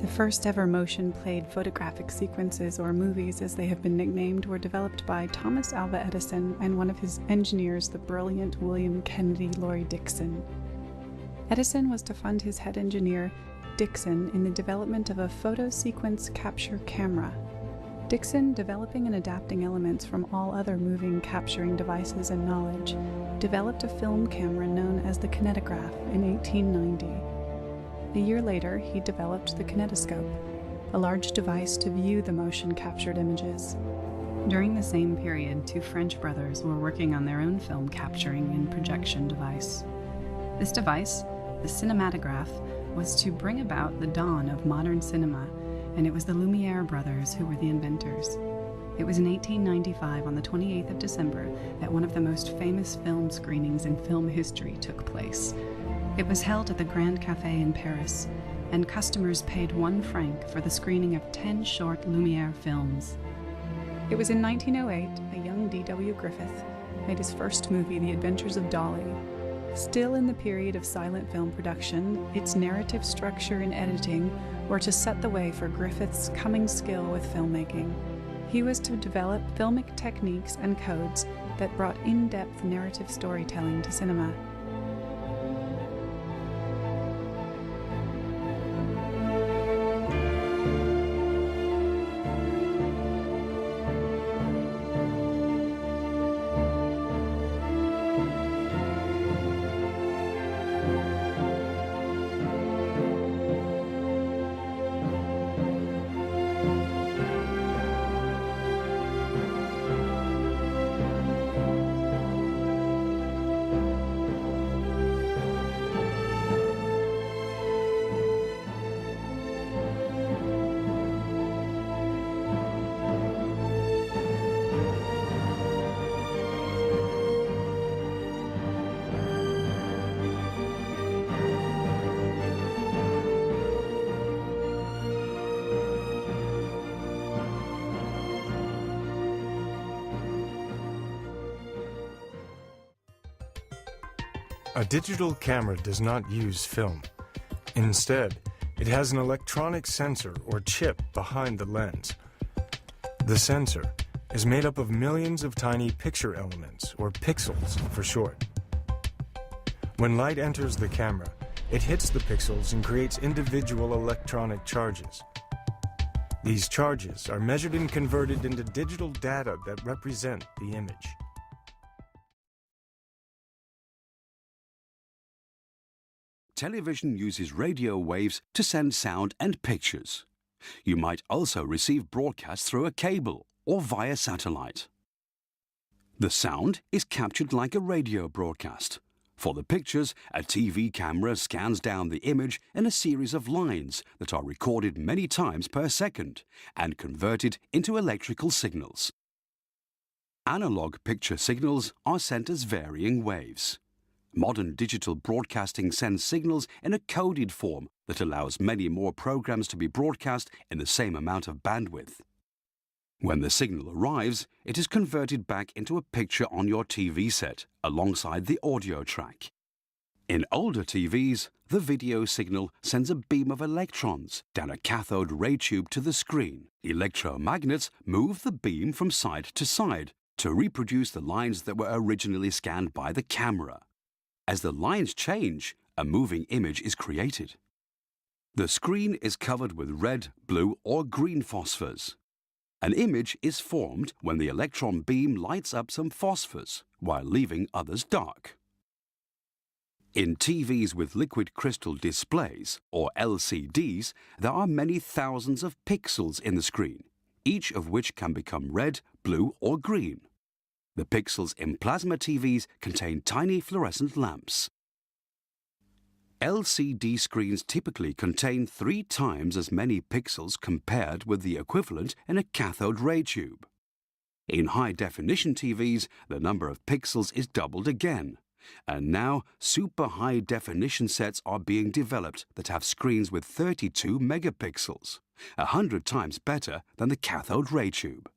first ever motion-played photographic sequences, or movies as they have been nicknamed, were developed by Thomas Alva Edison and one of his engineers, the brilliant William Kennedy Laurie Dickson. Edison was to fund his head engineer, Dickson, in the development of a photo sequence capture camera. Dickson, developing and adapting elements from all other moving capturing devices and knowledge, developed a film camera known as the kinetograph in 1890. A year later, he developed the kinetoscope, a large device to view the motion-captured images. During the same period, two French brothers were working on their own film capturing and projection device. This device, the cinematograph, was to bring about the dawn of modern cinema, and it was the Lumiere brothers who were the inventors. It was in 1895, on the 28th of December, that one of the most famous film screenings in film history took place. It was held at the Grand Café in Paris, and customers paid 1 franc for the screening of 10 short Lumiere films. It was in 1908 a young D.W. Griffith made his first movie, The Adventures of Dolly. Still in the period of silent film production, its narrative structure and editing were to set the way for Griffith's coming skill with filmmaking. He was to develop filmic techniques and codes that brought in-depth narrative storytelling to cinema. A digital camera does not use film. Instead, it has an electronic sensor or chip behind the lens. The sensor is made up of millions of tiny picture elements, or pixels for short. When light enters the camera, it hits the pixels and creates individual electronic charges. These charges are measured and converted into digital data that represent the image. Television uses radio waves to send sound and pictures. You might also receive broadcasts through a cable or via satellite. The sound is captured like a radio broadcast. For the pictures, a TV camera scans down the image in a series of lines that are recorded many times per second and converted into electrical signals. Analog picture signals are sent as varying waves. Modern digital broadcasting sends signals in a coded form that allows many more programs to be broadcast in the same amount of bandwidth. When the signal arrives, it is converted back into a picture on your TV set alongside the audio track. In older TVs, the video signal sends a beam of electrons down a cathode ray tube to the screen. Electromagnets move the beam from side to side to reproduce the lines that were originally scanned by the camera. As the lines change, a moving image is created. The screen is covered with red, blue, or green phosphors. An image is formed when the electron beam lights up some phosphors, while leaving others dark. In TVs with liquid crystal displays, or LCDs, there are many thousands of pixels in the screen, each of which can become red, blue, or green. The pixels in plasma TVs contain tiny fluorescent lamps. LCD screens typically contain 3 times as many pixels compared with the equivalent in a cathode ray tube. In high-definition TVs, the number of pixels is doubled again. And now, super high-definition sets are being developed that have screens with 32 megapixels, 100 times better than the cathode ray tube.